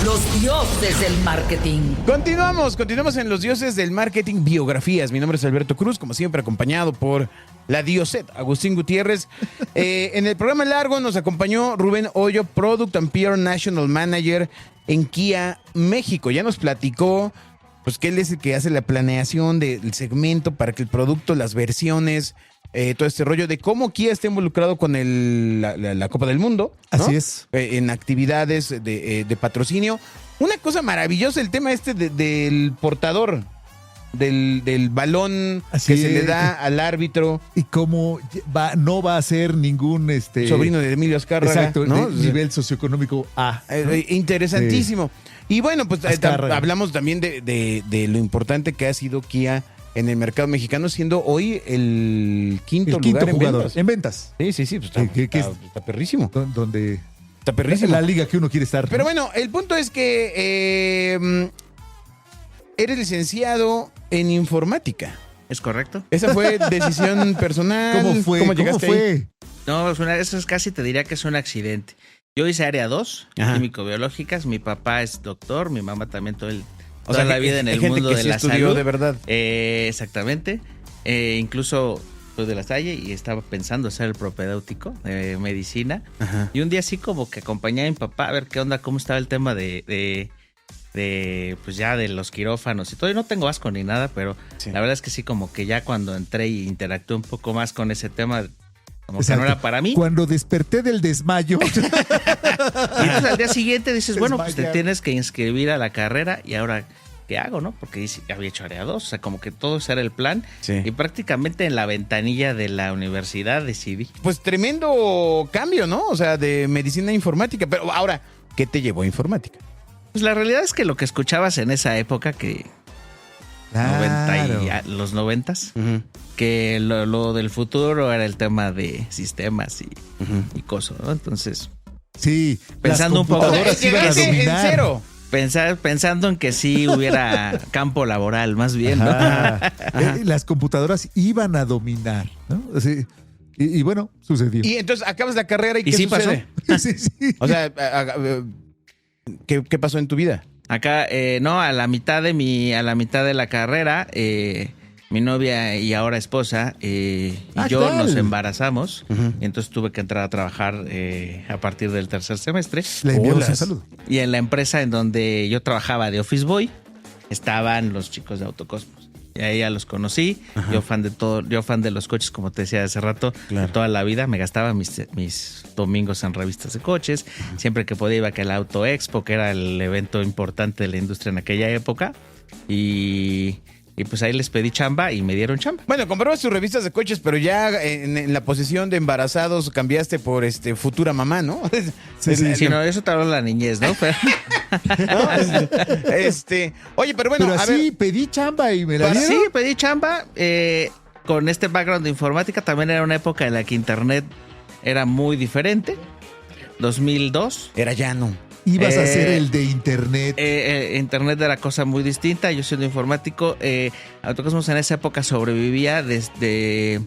Los dioses del marketing. Continuamos en Los dioses del marketing, biografías. Mi nombre es Alberto Cruz, como siempre acompañado por la dioset Agustín Gutiérrez. En el programa largo nos acompañó Rubén Hoyo, Product and PR National Manager en Kia México. Ya nos platicó pues que él es el que hace la planeación del segmento para que el producto, las versiones, todo este rollo de cómo Kia está involucrado con la Copa del Mundo, ¿no? Así es. En actividades de patrocinio. Una cosa maravillosa, el tema del portador, del balón Así que se le es. da al árbitro. Y como no va a ser ningún Sobrino de Emilio Azcárraga. exacto, ¿no? de nivel socioeconómico A. ¿no? Interesantísimo. Y bueno, pues Azcárraga. hablamos también de lo importante que ha sido Kia en el mercado mexicano, siendo hoy el quinto lugar en jugador ventas. en ventas. Sí, pues está, ¿Qué es? está perrísimo. Donde Está perrísimo. la liga que uno quiere estar. Pero bueno, el punto es que eres licenciado en informática. ¿Es correcto? ¿Esa fue decisión personal? ¿Cómo fue? ¿Cómo llegaste ahí? No, eso es casi, te diría que es un accidente. Yo hice área 2, Ajá. químico-biológicas. Mi papá es doctor, mi mamá también toda O sea, la vida en el gente mundo que de sí la estudió salud. de verdad. Exactamente. Incluso soy de La Salle y estaba pensando hacer el propedéutico de medicina. Ajá. Y un día así como que acompañé a mi papá a ver qué onda, cómo estaba el tema de pues ya de los quirófanos y todo. Yo no tengo asco ni nada, pero Sí. la verdad es que sí, como que ya cuando entré y interactué un poco más con ese tema, como Exacto. que no era para mí. Cuando desperté del desmayo. Y entonces al día siguiente dices, bueno, pues te Desmayar. tienes que inscribir a la carrera y ahora, ¿qué hago, no? Porque había hecho área 2, o sea, como que todo ese era el plan. Sí. Y prácticamente en la ventanilla de la universidad decidí. Pues tremendo cambio, ¿no? O sea, de medicina a informática. Pero ahora, ¿qué te llevó a informática? Pues la realidad es que lo que escuchabas en esa época, que los 90s, que lo del futuro era el tema de sistemas y cosas, ¿no? Entonces, Sí. Pensando las un poco- computadoras iban a Llegaste en dominar. cero. pensando en que sí hubiera campo laboral, más bien, ¿no? Ajá. Las computadoras iban a dominar, ¿no? Así, y bueno, sucedió. Y entonces acabas la carrera y ¿Y ¿qué sí sucede? Sí, sí. O sea, ¿qué pasó en tu vida? Acá, no, a la mitad de la carrera, mi novia y ahora esposa y yo ¿qué tal? nos embarazamos. Y entonces tuve que entrar a trabajar a partir del tercer semestre. Le enviamos un Bolas. saludo. Y en la empresa en donde yo trabajaba de Office Boy, estaban los chicos de Autocosmos. Y ahí ya los conocí. Yo fan de todo, yo fan de los coches, como te decía hace rato, Claro. de toda la vida. Me gastaba mis domingos en revistas de coches. Siempre que podía iba a que el Auto Expo, que era el evento importante de la industria en aquella época. Y pues ahí les pedí chamba y me dieron chamba. Bueno, comprabas tus revistas de coches, pero ya en la posición de embarazados cambiaste por futura mamá, ¿no? Sí, sí, Si no, eso te habló la niñez, ¿no? Pero- Oye, pero bueno, Pero a así ver, pedí chamba y me la dieron. Sí, pedí chamba. Con este background de informática también era una época en la que Internet era muy diferente. 2002. era llano. Ibas a hacer Eh, el de internet. Internet era cosa muy distinta. Yo siendo informático, Autocosmos en esa época sobrevivía desde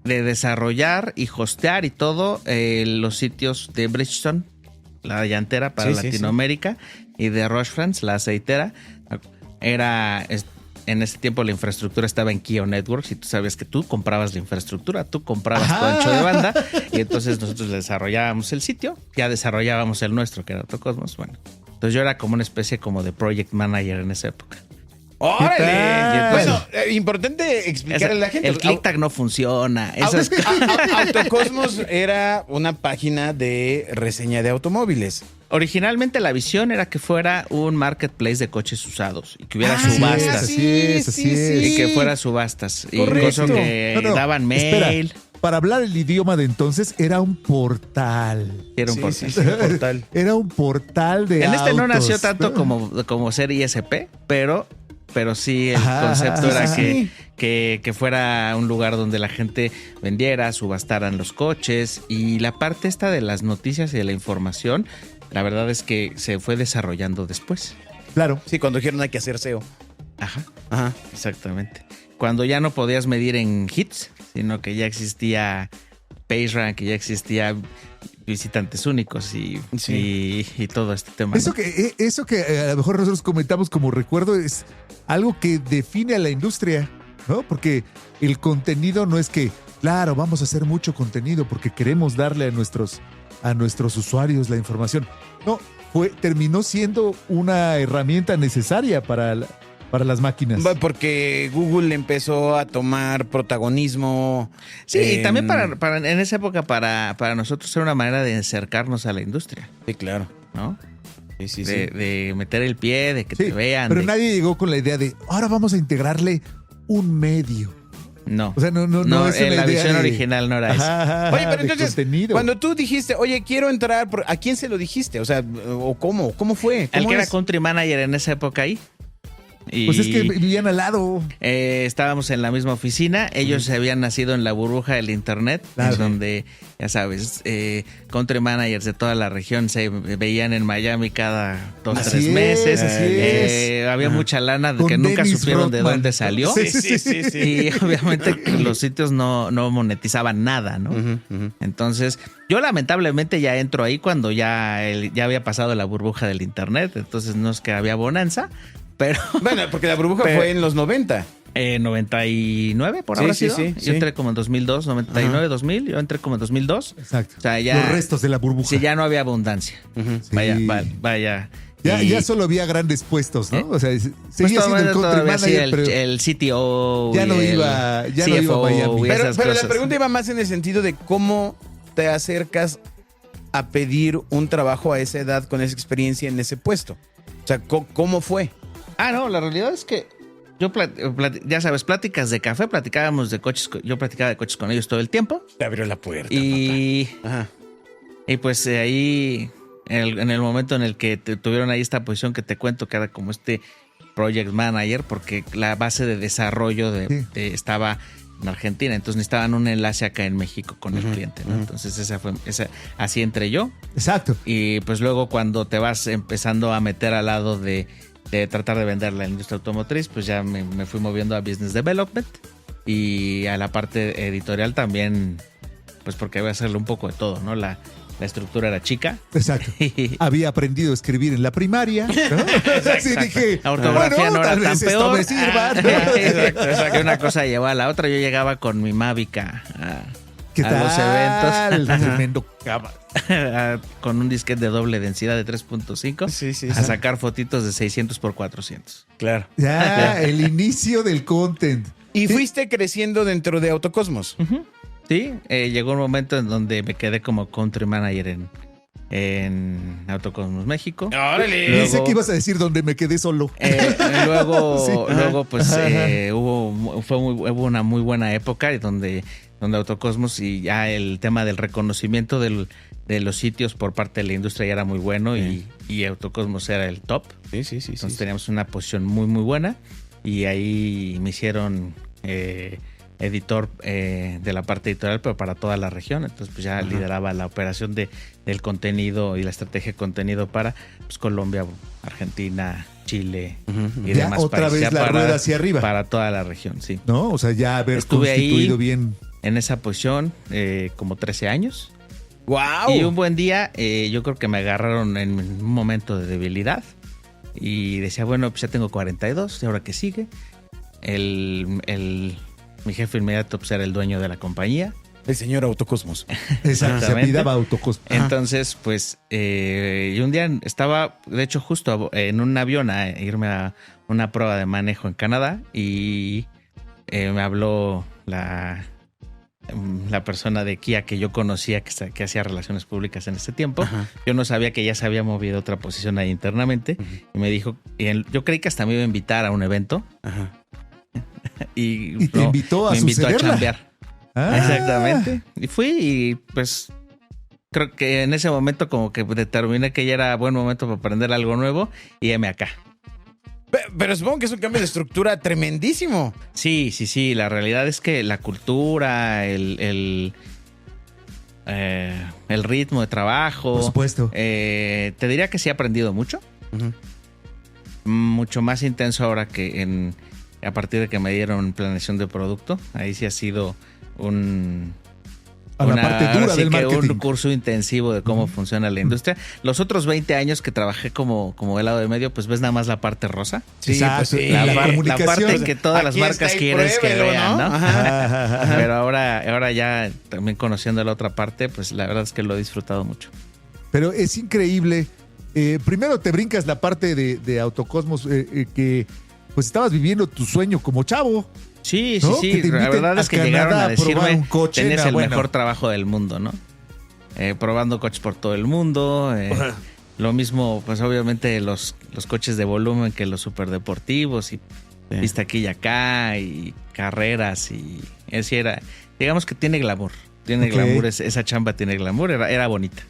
de desarrollar y hostear y todo los sitios de Bridgestone, la llantera para Sí, sí, Latinoamérica, y de Roche France, la aceitera. En ese tiempo la infraestructura estaba en Kio Networks y tú sabes que tú comprabas la infraestructura, tú comprabas tu Ajá. ancho de banda y entonces nosotros le desarrollábamos el sitio, ya desarrollábamos el nuestro que era Autocosmos. Bueno, entonces yo era como una especie como de project manager en esa época. ¡Órale! tal? Bueno, importante explicarle a la gente. El ClickTag no funciona. Esas Autocosmos era una página de reseña de automóviles. Originalmente la visión era que fuera un marketplace de coches usados y que hubiera Así subastas. así es, así es. Y que fuera subastas. Correcto. Incluso que No, daban espera. mail. Para hablar el idioma de entonces era un portal. Era un Sí, portal. sí, sí, portal. Era un portal de En este no autos, nació tanto ¿no? como ser ISP, pero sí el Ajá, concepto ajá, era sí. que fuera un lugar donde la gente vendiera, subastaran los coches, y la parte esta de las noticias y de la información, la verdad es que se fue desarrollando después. Claro. Sí, cuando dijeron hay que hacer SEO. Ajá, Ajá. exactamente. Cuando ya no podías medir en hits, sino que ya existía PageRank, que ya existía visitantes únicos y todo este tema. Eso que a lo mejor nosotros comentamos como recuerdo es algo que define a la industria, ¿no? Porque el contenido no es que, claro, vamos a hacer mucho contenido porque queremos darle a nuestros usuarios la información. No, terminó siendo una herramienta necesaria para las máquinas. Porque Google empezó a tomar protagonismo. Sí, y también en esa época para nosotros era una manera de acercarnos a la industria. Sí, claro. ¿No? Sí. De meter el pie, de que te vean. Pero nadie llegó con la idea de, ahora vamos a integrarle un medio. No. O sea, no es en la idea visión original no era eso. Oye, pero entonces, contenido. cuando tú dijiste, oye, quiero entrar, ¿a quién se lo dijiste? O sea, ¿o cómo? ¿Cómo fue? Al ¿Cómo que era es? country manager en esa época ahí. Pues es que vivían al lado. Estábamos en la misma oficina. Ellos habían nacido en la burbuja del internet, Claro. donde, ya sabes, country managers de toda la región se veían en Miami cada 2-3 meses. Así es. Había mucha lana Con que nunca Dennis supieron de Rodman. dónde salió. Sí. Y obviamente los sitios no monetizaban nada, ¿no? Entonces, yo lamentablemente ya entro ahí cuando ya había pasado la burbuja del internet. Entonces no es que había bonanza. Pero, Bueno, porque la burbuja fue en los 90. 99, por Sí, habrá sí, sido. sí, Yo entré como en 2002, 99, 2000. Yo entré como en 2002. Exacto. O sea, ya. Los restos de la burbuja. Sí, ya no había abundancia. Sí. Vaya. Ya solo había grandes puestos, ¿no? O sea, seguía Pues siendo el country todavía sí, manager, pero el CTO. ya no y el iba a CFO Miami. y Pero esas la cosas. pregunta iba más en el sentido de cómo te acercas a pedir un trabajo a esa edad con esa experiencia en ese puesto. O sea, ¿cómo fue? No, la realidad es que yo, ya sabes, pláticas de café, platicábamos de coches, yo platicaba de coches con ellos todo el tiempo. Te abrió la puerta. Y Ajá. pues ahí, en el momento en el que tuvieron ahí esta posición que te cuento, que era como este project manager, porque la base de desarrollo estaba en Argentina, entonces necesitaban un enlace acá en México con el cliente, ¿no? Entonces así entré yo. Exacto. Y pues luego cuando te vas empezando a meter al lado de tratar de vender la industria automotriz, pues ya me fui moviendo a Business Development y a la parte editorial también, pues porque voy a hacerle un poco de todo, ¿no? La estructura era chica. Exacto. Había aprendido a escribir en la primaria, ¿no? Así dije, La ortografía no era tal tan vez esto peor. me sirva, ¿no? Exacto. Y una cosa llevó a la otra. Yo llegaba con mi Mavica ¿Qué a tal? los eventos. Tremendo cámara. Con un disquete de doble densidad de 3.5 Sí. a sacar fotitos de 600 por 400. Claro. Ya, el inicio del content. Y fuiste creciendo dentro de Autocosmos. Sí, llegó un momento en donde me quedé como country manager en Autocosmos México. ¡Órale! Pensé que ibas a decir donde me quedé solo. Luego pues hubo una muy buena época y donde Autocosmos y ya el tema del reconocimiento de los sitios por parte de la industria ya era muy bueno y Autocosmos era el top. Sí. Entonces teníamos una posición muy muy buena y ahí me hicieron editor de la parte editorial, pero para toda la región. Entonces pues ya lideraba la operación del contenido y la estrategia de contenido para pues, Colombia, Argentina, Chile y Ya demás otra países. vez la rueda hacia arriba. Para toda la región, sí. ¿No? O sea, ya haber Estuve constituido ahí bien. en esa posición como 13 años. ¡Wow! Y un buen día yo creo que me agarraron en un momento de debilidad y decía, bueno, pues ya tengo 42, ¿y ahora qué sigue? Mi jefe inmediato pues, era el dueño de la compañía. El señor Autocosmos. Se Exactamente. apellidaba Autocosmos. Entonces, pues, y un día estaba, de hecho, justo en un avión a irme a una prueba de manejo en Canadá y me habló la persona de Kia que yo conocía que hacía relaciones públicas en ese tiempo. Yo no sabía que ya se había movido a otra posición ahí internamente y me dijo, yo creí que hasta me iba a invitar a un evento. Y te invitó a me invitó a sucederla. chambear. Exactamente. Y fui y pues creo que en ese momento como que determiné que ya era buen momento para aprender algo nuevo y heme acá. Pero supongo que es un cambio de estructura tremendísimo. Sí. La realidad es que la cultura, el ritmo de trabajo. Por supuesto. Te diría que sí he aprendido mucho. Mucho más intenso ahora que a partir de que me dieron planeación de producto. Ahí sí ha sido A la parte dura ahora sí del que marketing. un curso intensivo de cómo funciona la industria. Los otros 20 años que trabajé como helado de medio, pues ves nada más la parte rosa. Sí, Exacto, pues sí. y La, la la comunicación. parte que todas las Aquí marcas está y quieren que pruébelo, vean, ¿no? Ajá. Pero ahora ya también conociendo la otra parte, pues la verdad es que lo he disfrutado mucho. Pero es increíble. Primero te brincas la parte de Autocosmos que pues estabas viviendo tu sueño como chavo. Sí, ¿No? sí, Que te sí. La inviten verdad a es que Canadá llegaron a a probar decirme, un coche, tenés no, el bueno. mejor trabajo del mundo, ¿no? Probando coches por todo el mundo. Lo mismo, pues obviamente los coches de volumen que los superdeportivos y pista aquí y acá y carreras y ese era, digamos que tiene glamour. Tiene Ok. glamour, esa chamba tiene glamour, era bonita.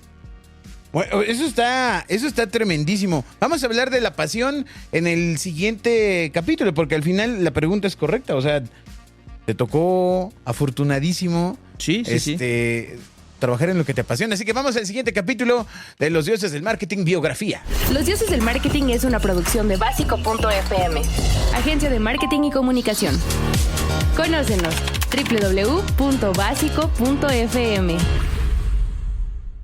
Bueno, eso está tremendísimo. Vamos a hablar de la pasión en el siguiente capítulo, porque al final la pregunta es correcta. O sea, te tocó afortunadísimo Sí. trabajar en lo que te apasiona. Así que vamos al siguiente capítulo de Los Dioses del Marketing, biografía. Los Dioses del Marketing es una producción de Básico.fm, agencia de marketing y comunicación. Conócenos, www.básico.fm.